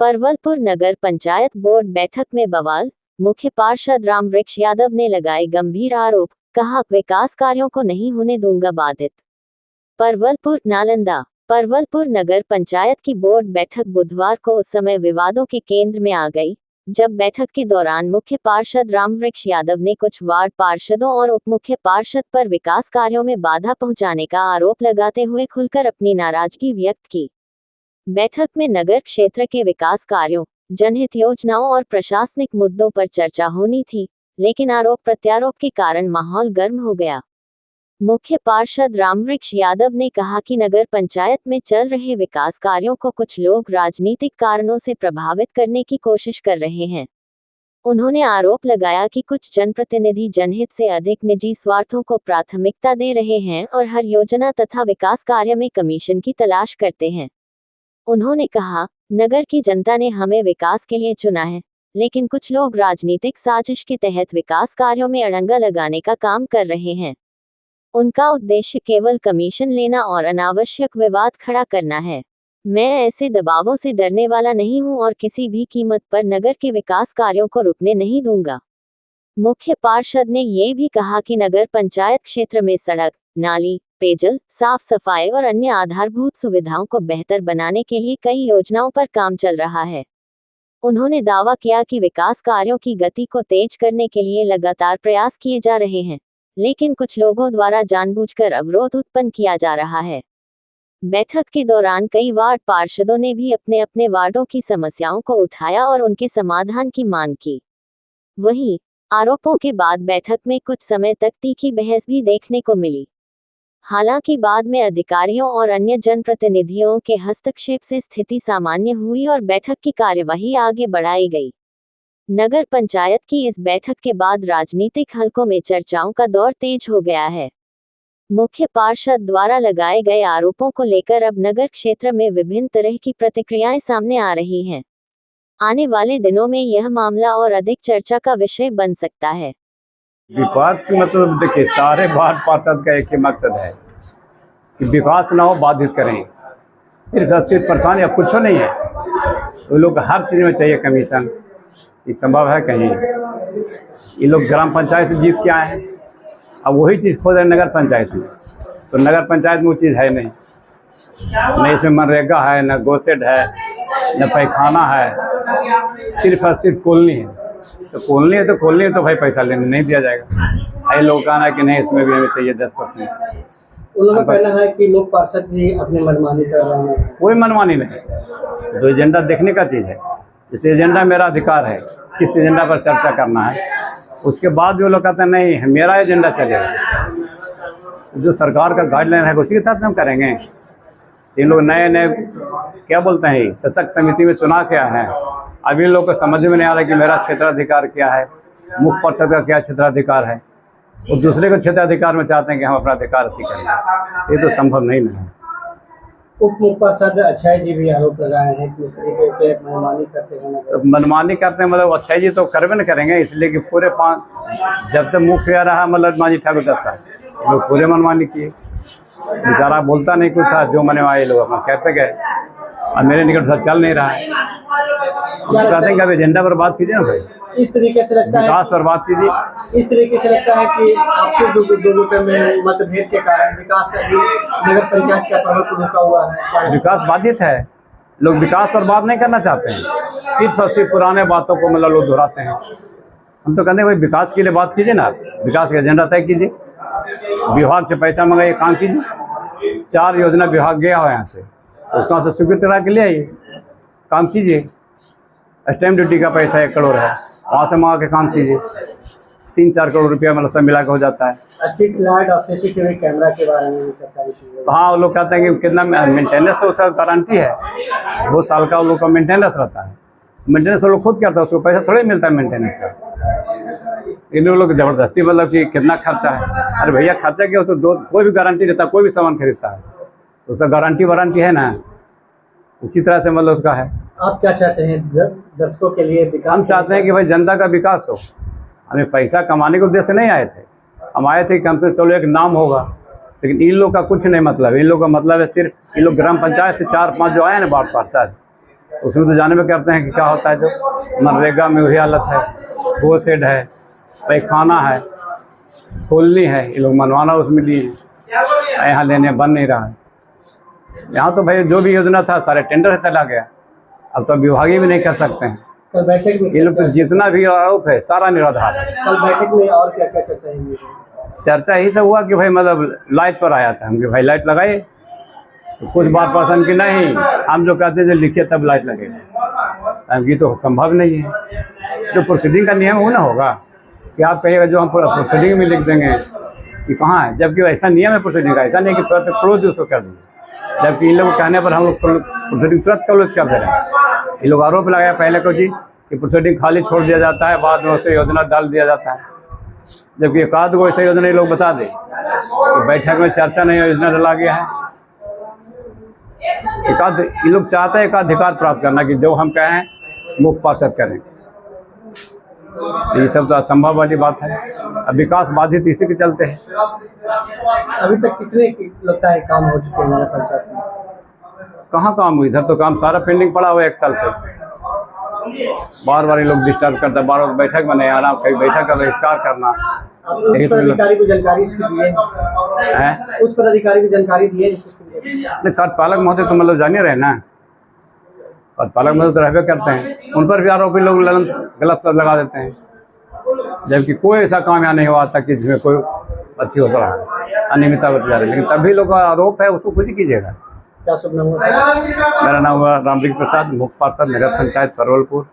परवलपुर नगर panchayat board बैठक में बवाल। मुख्य पार्षद रामवृक्ष यादव ने लगाए गंभीर आरोप, कहा विकास कार्यों को नहीं होने दूंगा बाधित। परवलपुर नालंदा। परवलपुर नगर पंचायत की बोर्ड बैठक बुधवार को उस समय विवादों के केंद्र में आ गई जब बैठक के दौरान मुख्य पार्षद रामवृक्ष यादव ने कुछ वार्ड पार्षदों और उप मुख्य पार्षद पर विकास कार्यों में बाधा पहुंचाने का आरोप लगाते हुए खुलकर अपनी नाराजगी व्यक्त की। बैठक में नगर क्षेत्र के विकास कार्यों, जनहित योजनाओं और प्रशासनिक मुद्दों पर चर्चा होनी थी, लेकिन आरोप प्रत्यारोप के कारण माहौल गर्म हो गया। मुख्य पार्षद रामवृक्ष यादव ने कहा कि नगर पंचायत में चल रहे विकास कार्यों को कुछ लोग राजनीतिक कारणों से प्रभावित करने की कोशिश कर रहे हैं। उन्होंने आरोप लगाया कि कुछ जनप्रतिनिधि जनहित से अधिक निजी स्वार्थों को प्राथमिकता दे रहे हैं और हर योजना तथा विकास कार्य में कमीशन की तलाश करते हैं। उन्होंने कहा, नगर की जनता ने हमें विकास के लिए चुना है, लेकिन कुछ लोग राजनीतिक साजिश के तहत विकास कार्यों में अड़ंगा लगाने का काम कर रहे हैं। उनका उद्देश्य केवल कमीशन लेना और अनावश्यक विवाद खड़ा करना है। मैं ऐसे दबावों से डरने वाला नहीं हूं और किसी भी कीमत पर नगर के विकास कार्यों को रुकने नहीं दूंगा। मुख्य पार्षद ने ये भी कहा कि नगर पंचायत क्षेत्र में सड़क, नाली, पेयजल, साफ सफाई और अन्य आधारभूत सुविधाओं को बेहतर बनाने के लिए कई योजनाओं पर काम चल रहा है। उन्होंने दावा किया कि विकास कार्यों की गति को तेज करने के लिए लगातार प्रयास किए जा रहे हैं, लेकिन कुछ लोगों द्वारा जानबूझकर अवरोध उत्पन्न किया जा रहा है। बैठक के दौरान कई वार्ड पार्षदों ने भी अपने अपने वार्डों की समस्याओं को उठाया और उनके समाधान की मांग की। वहीं आरोपों के बाद बैठक में कुछ समय तक तीखी बहस भी देखने को मिली। हालांकि बाद में अधिकारियों और अन्य जनप्रतिनिधियों के हस्तक्षेप से स्थिति सामान्य हुई और बैठक की कार्यवाही आगे बढ़ाई गई। नगर पंचायत की इस बैठक के बाद राजनीतिक हलकों में चर्चाओं का दौर तेज हो गया है। मुख्य पार्षद द्वारा लगाए गए आरोपों को लेकर अब नगर क्षेत्र में विभिन्न तरह की प्रतिक्रियाएं सामने आ रही हैं। आने वाले दिनों में यह मामला और अधिक चर्चा का विषय बन सकता है। विकास मतलब देखिए, सारे वार्ड पार्षद का एक ही मकसद है कि विकास ना हो, बाधित करें। सिर्फ परेशानी अब कुछ नहीं है। वो लोग हर चीज़ में चाहिए कमीशन। ये संभव है कहीं? ये लोग ग्राम पंचायत से जीत के आए हैं, अब वही चीज़ खोज रहे नगर पंचायत में। तो नगर पंचायत में वो चीज़ है नहीं, न इसमें मनरेगा है, न गोसेड है, न पैखाना है, सिर्फ और सिर्फ कॉलोनी है। तो कॉलोनी है तो भाई पैसा लेने नहीं दिया जाएगा। ये लोग कहना है कि नहीं, इसमें भी हमें चाहिए 10%। उन लोगों का कहना है कि लोग पार्षद जी अपनी मनमानी कर रहे हैं। कोई मनमानी नहीं, तो एजेंडा देखने का चीज़ है। जैसे एजेंडा मेरा अधिकार है किस एजेंडा पर चर्चा करना है, उसके बाद जो लोग कहते हैं नहीं मेरा एजेंडा चलेगा, जो सरकार का गाइडलाइन है उसी के तहत हम करेंगे। इन लोग नए क्या बोलते हैं, सशक्त समिति में चुनाव क्या है, अभी इन लोग को समझ में नहीं आ रहा कि मेरा क्षेत्राधिकार क्या है, मुख्य पार्षद का क्या क्षेत्राधिकार है। वो दूसरे को क्षेत्राधिकार में चाहते हैं कि हम अपना अधिकार अति करें। ये तो संभव नहीं है। उप मुख्य पार्षद अक्षय जी भी आरोप लगाए हैं कि मनमानी करते हैं। तो मनमानी करते हैं मतलब अक्षय जी तो करवे न करेंगे, इसलिए कि पूरे जब तक मुख्य रहा मतलब मांझी ठाकुर तक लोग पूरे मनमानी किए। बेचारा बोलता नहीं कुछ था, जो मने आए लोग अपना कहते गए, और मेरे निकट सब चल नहीं रहा है। कहते हैं कि अब एजेंडा पर बात कीजिए ना भाई, इस तरीके से लगता है विकास पर बात कीजिए। इस तरीके से लगता है कि आपके दो गुटों में मतभेद के कारण विकास अभी नगर पंचायत का प्रमुख रुका हुआ है। विकास बाधित है, लोग विकास पर बात नहीं करना चाहते हैं, सिर्फ और सिर्फ पुराने बातों को मतलब लोग दोहराते हैं। हम तो कहते हैं भाई विकास के लिए बात कीजिए ना, विकास का एजेंडा तय कीजिए, विभाग से पैसा मंगाइए, काम कीजिए। 4 योजना विभाग गया हो यहाँ से, उसका से स्वीकृत करा के ले आइए, काम कीजिए। स्टैम्प ड्यूटी का पैसा 1 करोड़ है, वहाँ से मंगा के काम कीजिए। 3-4 करोड़ रुपया मतलब सब मिला के हो जाता है। स्ट्रीट लाइट और सीसीटीवी कैमरा के बारे में चर्चा। हाँ, वो लोग कहते हैं कि कितना मेंटेनेंस, तो उसका गारंटी है 2 साल का वो लोग का मेंटेनेंस रहता है। मेंटेनेंस वो लोग खुद करता है, उसको पैसा थोड़ा ही मिलता है मेंटेनेंस का। इन लोग ज़बरदस्ती मतलब कि कितना खर्चा है। अरे भैया, खर्चा क्या हो तो कोई भी गारंटी देता है, कोई भी सामान खरीदता है तो उसका गारंटी वारंटी है ना, इसी तरह से मतलब उसका है। आप क्या चाहते हैं दर्शकों के लिए विकास? हम चाहते हैं कि भाई जनता का विकास हो। हमें पैसा कमाने के उद्देश्य से नहीं आए थे, हम आए थे कि हमसे चलो एक नाम होगा, लेकिन इन लोग का कुछ नहीं मतलब। इन लोग का मतलब है सिर्फ इन लोग ग्राम पंचायत से 4-5 जो आए ना वार्ड पार्षद, उसमें तो जाने में करते हैं कि क्या होता है। जो मनरेगा में वही हालत है, वो सेड है, पैखाना है, खोलनी है, ये लोग मनवाना उसमें लिए हैं, यहाँ लेने बन नहीं रहा है। यहाँ तो भाई जो भी योजना था सारे टेंडर से चला गया, अब तो विभागीय भी नहीं कर सकते हैं। कल बैठक में ये लोग तो जितना भी आरोप है सारा निराधार है। कल बैठक में और क्या क्या चर्चा हुई? चर्चा यही सब हुआ कि भाई मतलब लाइट पर आया था, हम कि भाई लाइट लगाए, तो कुछ बात पसंद की नहीं, हम जो कहते हैं जो लिखे तब लाइट लगेगा, ये तो संभव नहीं है। जो प्रोसीडिंग का नियम वो ना होगा कि आप कहिएगा जो हम प्रोसीडिंग में लिख देंगे कि कहाँ है, जबकि ऐसा नियम है प्रोसीडिंग का, ऐसा नहीं कि तुरंत क्लोज उसको कर देंगे, जबकि इन लोगों के कहने पर हम लोग प्रोसीडिंग तुरंत क्लोज कर दे रहे हैं। ये लोग आरोप लगाया पहले को जी कि प्रोसीडिंग खाली छोड़ दिया जाता है, बाद में उसे योजना डाल दिया जाता है, जबकि एक आध को ऐसा योजना ये लोग बता दें कि बैठक में चर्चा नहीं योजना डाला गया है। ये लोग चाहते हैं एकाधिकार प्राप्त करना कि जो हम कहें मुख्य पार्षद करें, तो ये सब तो असंभव वाली बात है। अब विकास बाधित इसी के चलते है। अभी तक कितने लगता है काम हो चुके हैं नगर पंचायत में? कहाँ काम हुई, इधर तो काम सारा पेंडिंग पड़ा हुआ है 1 साल से। बार बार ये लोग डिस्टर्ब करते हैं, बार बार बैठक में नहीं आना, कहीं बैठक का बहिष्कार करना। उच्च पदाधिकारी को जानकारी इसकी दी है? उच्च पदाधिकारी को जानकारी दी है? नहीं, कार्यपालक महोदय तो मतलब जानिए रहे ना, कार्यपालक महोदय तो रहबे करते हैं, उन पर भी आरोपी लोग गलत लगा देते हैं, जबकि कोई ऐसा काम यहाँ नहीं हुआ था कि जिसमें कोई अच्छी हो रहा है, अनियमितता बरती जा रही है। लेकिन तभी लोग का आरोप है, उसको खुद ही कीजिएगा। क्या शुभ नाम? मेरा नाम हुआ रामवृक्ष प्रसाद, मुख्य पार्षद नगर पंचायत परवलपुर।